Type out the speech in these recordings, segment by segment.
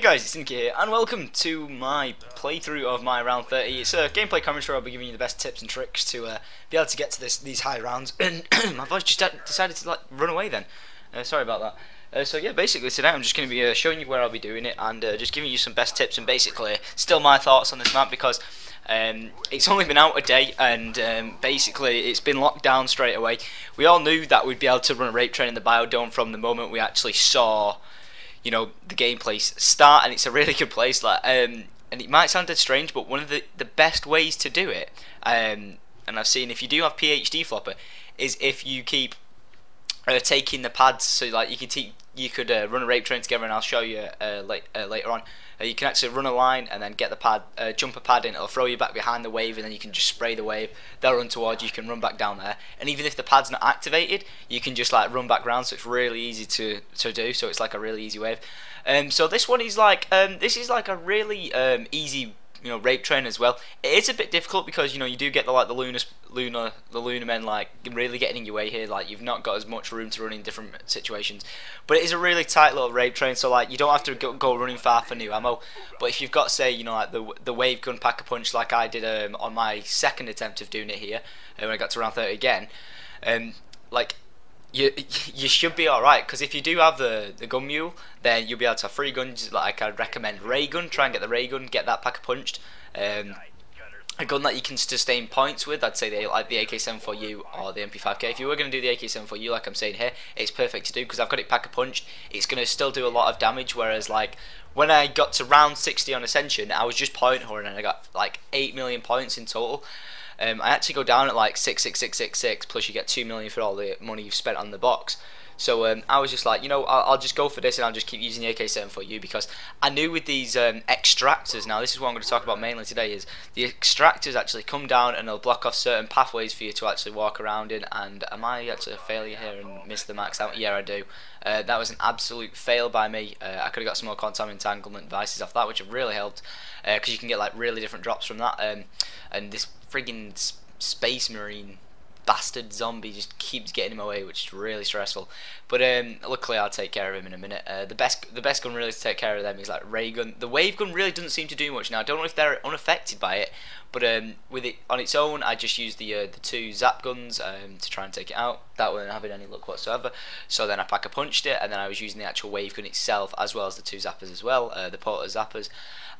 guys, it's Nicky here, and welcome to my playthrough of my round 30. It's a gameplay commentary. I'll be giving you the best tips and tricks to be able to get to these high rounds. And my voice just decided to run away then. Sorry about that. So yeah, basically today I'm just going to be showing you where I'll be doing it and just giving you some best tips and basically still my thoughts on this map because it's only been out a day and basically it's been locked down straight away. We all knew that we'd be able to run a rape train in the biodome from the moment we actually saw, you know, the gameplay start, and it's a really good place. And it might sound dead strange, but one of the best ways to do it, and I've seen if you do have PhD flopper, is if you keep taking the pads. So like you could run a rape train together, and I'll show you later on. You can actually run a line and then get the pad, jump a pad in. It'll throw you back behind the wave, and then you can just spray the wave. They'll run towards you. You can run back down there, and even if the pad's not activated, you can just like run back round. So it's really easy to do. So it's like a really easy wave. So this one is like this is like a really easy, you know, rape train as well. It is a bit difficult because, you know, you do get the lunar men like really getting in your way here. Like you've not got as much room to run in different situations, but it is a really tight little rape train. So like you don't have to go running far for new ammo. But if you've got, say, you know, like the wave gun pack a punch like I did on my second attempt of doing it here, when I got to round 30 again, like. You should be alright, because if you do have the gun mule, then you'll be able to have 3 guns. Like I'd recommend ray gun. Try and get the ray gun, get that pack punched. A gun that you can sustain points with, I'd say like the AK-74U or the MP5K. If you were going to do the AK-74U, like I'm saying here, it's perfect to do because I've got it pack a punched. It's going to still do a lot of damage, whereas like when I got to round 60 on Ascension, I was just point horn and I got like 8 million points in total. I actually go down at like 66666, plus you get 2 million for all the money you've spent on the box. So I was just like, you know, I'll just go for this and I'll just keep using the AK-74U because I knew with these extractors, now this is what I'm going to talk about mainly today, is the extractors actually come down and they'll block off certain pathways for you to actually walk around in. And am I actually a failure here and missed the max out? Yeah, I do. That was an absolute fail by me. I could have got some more quantum entanglement devices off that, which have really helped because you can get like really different drops from that. And this friggin' space marine bastard zombie just keeps getting him away, which is really stressful. But luckily I'll take care of him in a minute. The best gun really to take care of them is like ray gun. The wave gun really doesn't seem to do much now. I don't know if they're unaffected by it, but with it on its own, I just used the 2 zap guns to try and take it out. That wasn't having any luck whatsoever. So then I pack a punched it, and then I was using the actual wave gun itself as well as the 2 zappers as well, the porter zappers.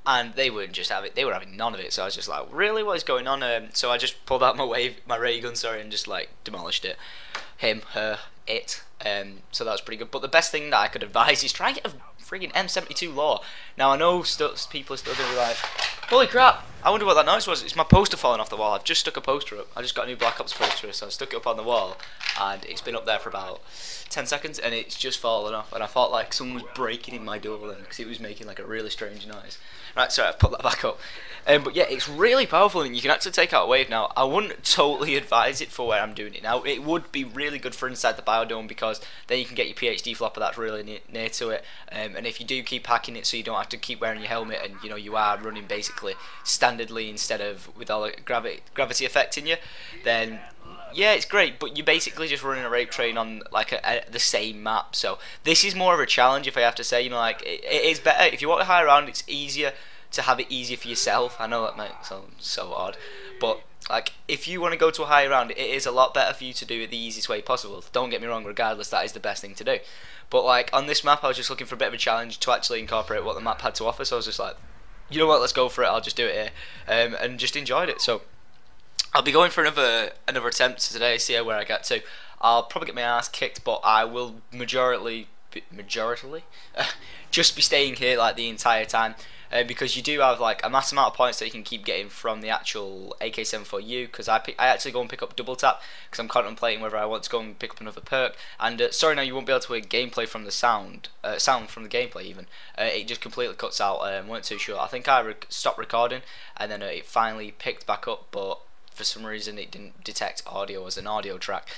And they wouldn't just have it; they were having none of it. So I was just like, "Really, what is going on?" So I just pulled out my ray gun, and just like demolished it. Him, her, it. So that was pretty good. But the best thing that I could advise is try and get a friggin' M72 law. Now I know people are still gonna be like, "Holy crap! I wonder what that noise was." It's my poster falling off the wall. I've just stuck a poster up. I just got a new Black Ops poster, so I stuck it up on the wall, and it's been up there for about 10 seconds, and it's just fallen off. And I thought like someone was breaking in my door then, because it was making like a really strange noise. Right, sorry, I've put that back up. But yeah, it's really powerful, and you can actually take out a wave. Now, I wouldn't totally advise it for where I'm doing it now. It would be really good for inside the biodome, because then you can get your PhD flopper that's really near to it. And if you do keep hacking it so you don't have to keep wearing your helmet, and you know you are running basically standardly instead of with all the gravity affecting you, then yeah, it's great, but you're basically just running a rape train on like the same map. So this is more of a challenge, if I have to say. You know, like it is better if you want to high round. It's easier to have it easier for yourself. I know that might sound so odd, but like if you want to go to a higher round, it is a lot better for you to do it the easiest way possible. Don't get me wrong, regardless, that is the best thing to do. But like on this map, I was just looking for a bit of a challenge to actually incorporate what the map had to offer. So I was just like, you know what, let's go for it. I'll just do it here, and just enjoyed it. So I'll be going for another attempt today, see where I get to. I'll probably get my ass kicked, but I will majorly just be staying here like the entire time, because you do have like a mass amount of points that you can keep getting from the actual AK-74U. Because I actually go and pick up double tap because I'm contemplating whether I want to go and pick up another perk. And sorry, now you won't be able to hear gameplay from the sound from the gameplay even. It just completely cuts out. Weren't too sure. I think I stopped recording and then it finally picked back up, but for some reason it didn't detect audio as an audio track.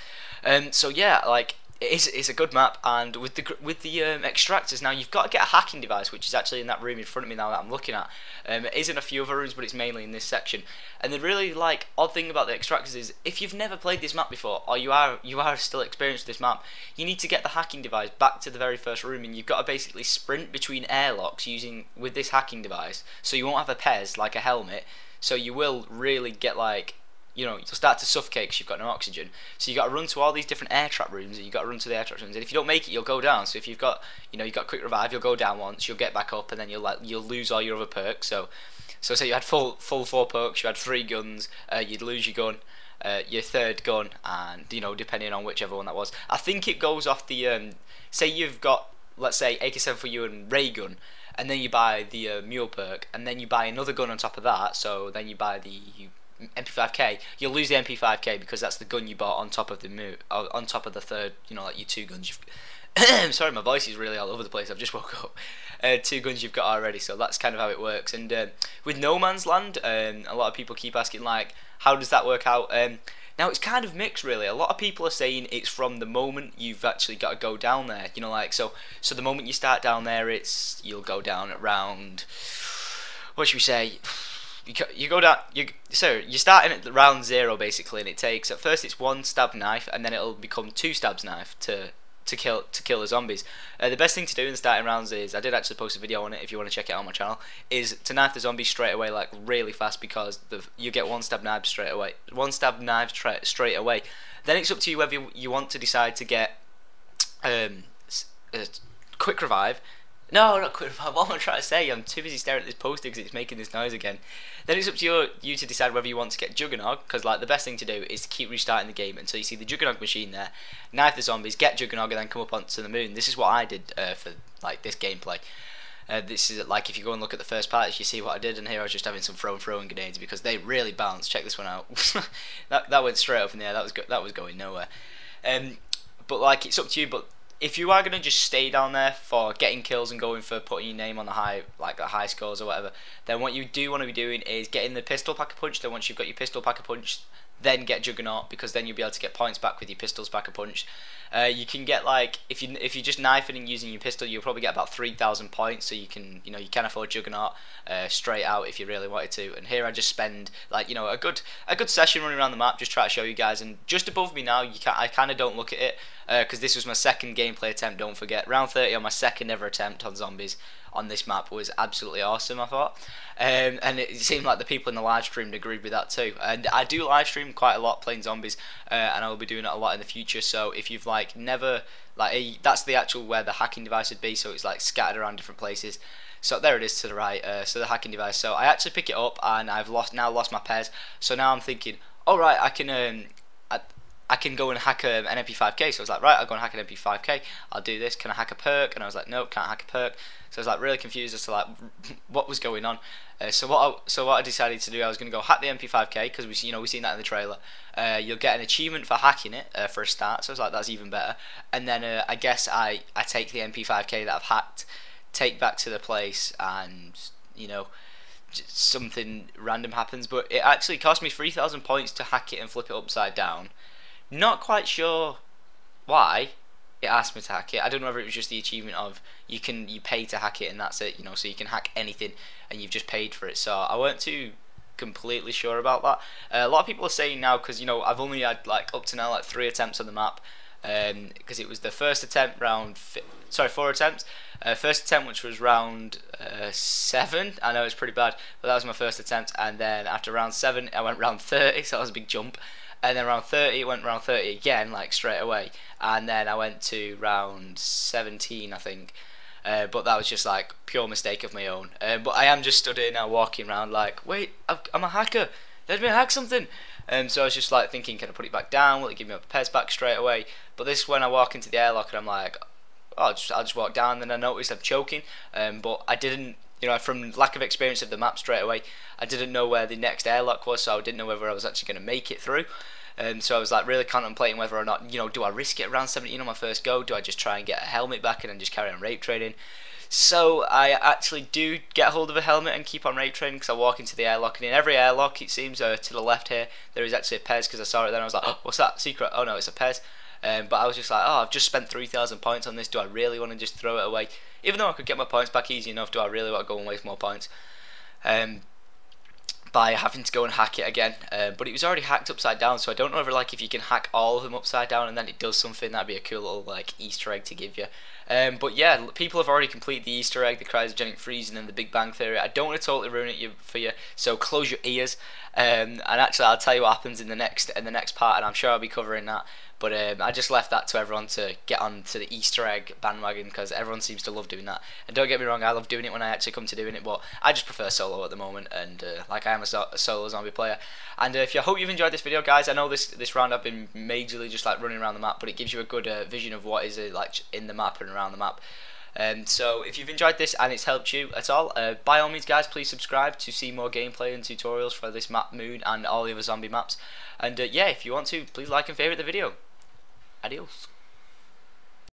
So yeah, like it's a good map, and with the extractors now, you've got to get a hacking device, which is actually in that room in front of me now that I'm looking at. It is in a few other rooms, but it's mainly in this section. And the really odd thing about the extractors is, if you've never played this map before, or you are still experienced with this map, you need to get the hacking device back to the very first room, and you've got to basically sprint between airlocks with this hacking device. So you won't have a Pez like a helmet. So you will really get you'll start to suffocate because you've got no oxygen. So you got to run to all these different air trap rooms, and you got to run to the air trap rooms. And if you don't make it, you'll go down. So if you've got, you've got quick revive, you'll go down once, you'll get back up, and then you'll lose all your other perks. So say you had full 4 perks, you had 3 guns, you'd lose your gun, your third gun, and depending on whichever one that was. I think it goes off the say you've got, let's say, AK-7 for you and ray gun, and then you buy the mule perk, and then you buy another gun on top of that. So then you buy the MP5K, you'll lose the MP5K because that's the gun you bought on top of on top of the third, your 2 guns you've sorry, my voice is really all over the place, I've just woke up. 2 guns you've got already, so that's kind of how it works. And with No Man's Land, a lot of people keep asking, how does that work out? Now it's kind of mixed, really. A lot of people are saying it's from the moment you've actually got to go down there, so the moment you start down there, you'll go down around, what should we say, you go down. You're starting at round 0 basically, and it takes, at first it's 1 stab knife, and then it'll become 2 stabs knife to kill the zombies. The best thing to do in the starting rounds is, I did actually post a video on it if you want to check it out on my channel, is to knife the zombies straight away, really fast, because you get 1 stab knife straight away. 1 stab knife straight away. Then it's up to you whether you want to decide to get quick revive. No, not quick revive. What am I trying to say? I'm too busy staring at this poster because it's making this noise again. Then it's up to you to decide whether you want to get Juggernog, because the best thing to do is to keep restarting the game until you see the Juggernog machine there, knife the zombies, get Juggernog, and then come up onto the moon. This is what I did for this gameplay. This is if you go and look at the first part, you see what I did, and here I was just having some throwing grenades because they really bounce. Check this one out. that went straight up in the air. That was going nowhere. But it's up to you. But if you are going to just stay down there for getting kills and going for putting your name on the high scores or whatever, then what you do want to be doing is getting the pistol pack-a-punch. Then once you've got your pistol pack-a-punch, then get Juggernaut, because then you'll be able to get points back with your pistols pack-a-punch. You can get if you're just knifing and using your pistol, you'll probably get about 3,000 points. So you can afford Juggernaut straight out if you really wanted to. And here I just spend a good session running around the map, just try to show you guys. And just above me now, I kind of don't look at it because this was my second gameplay attempt. Don't forget, round 30 on my second ever attempt on zombies on this map was absolutely awesome, I thought. And it seemed like the people in the live stream agreed with that too. And I do live stream quite a lot playing zombies, and I will be doing it a lot in the future. So if you've never that's the actual where the hacking device would be. So it's scattered around different places. So there it is to the right. So the hacking device. So I actually pick it up, and I've now lost my Pez. So now I'm thinking, all right, I can go and hack an MP5K. So I was like, right, I'll go and hack an MP5K. I'll do this. Can I hack a perk? And I was like, nope, can't hack a perk. So I was really confused as to what was going on. So what I decided to do, I was going to go hack the MP5K because we've seen that in the trailer. You'll get an achievement for hacking it for a start. So I was like, that's even better. And then I guess I take the MP5K that I've hacked, take back to the place, and something random happens. But it actually cost me 3,000 points to hack it and flip it upside down. Not quite sure why it asked me to hack it. I don't know whether it was just the achievement of you pay to hack it and that's it, so you can hack anything and you've just paid for it. So I weren't too completely sure about that. A lot of people are saying now, because I've only had up to now 3 attempts on the map, because it was the first attempt 4 attempts. First attempt, which was round 7. I know it's pretty bad, but that was my first attempt. And then after round 7, I went round 30, so that was a big jump. And then round 30, it went round 30 again, straight away. And then I went to round 17, I think. But that was just pure mistake of my own. But I am just stood here now walking around wait, I'm a hacker. Let me hack something. So I was just thinking, can I put it back down? Will it give me a Pez back straight away? But this is when I walk into the airlock and I'm like, oh, I'll just walk down. And then I noticed I'm choking. But I didn't, from lack of experience of the map straight away, I didn't know where the next airlock was, so I didn't know whether I was actually going to make it through. So I was really contemplating whether or not, do I risk it around 17 on my first go? Do I just try and get a helmet back and then just carry on rape trading? So I actually do get hold of a helmet and keep on rape trading, because I walk into the airlock, and in every airlock, it seems to the left here, there is actually a Pez, because I saw it then. I was like, oh, what's that? Secret? Oh no, it's a Pez. But I was just like, oh, I've just spent 3,000 points on this. Do I really want to just throw it away? Even though I could get my points back easy enough, do I really want to go and waste more points by having to go and hack it again? But it was already hacked upside down, so I don't know if you can hack all of them upside down and then it does something. That'd be a cool little like Easter egg to give you. But yeah, people have already completed the Easter egg, the cryogenic freezing, and the Big Bang Theory. I don't want to totally ruin it for you, so close your ears. And actually, I'll tell you what happens in the next part, and I'm sure I'll be covering that. But I just left that to everyone to get on to the Easter egg bandwagon because everyone seems to love doing that. And don't get me wrong, I love doing it when I actually come to doing it, but I just prefer solo at the moment, and like I am a solo zombie player. And I hope you've enjoyed this video, guys. I know this round I've been majorly just like running around the map, but it gives you a good vision of what is like in the map and around the map. So if you've enjoyed this and it's helped you at all, by all means guys, please subscribe to see more gameplay and tutorials for this map Moon and all the other zombie maps. And yeah, if you want to, please like and favourite the video. Adios.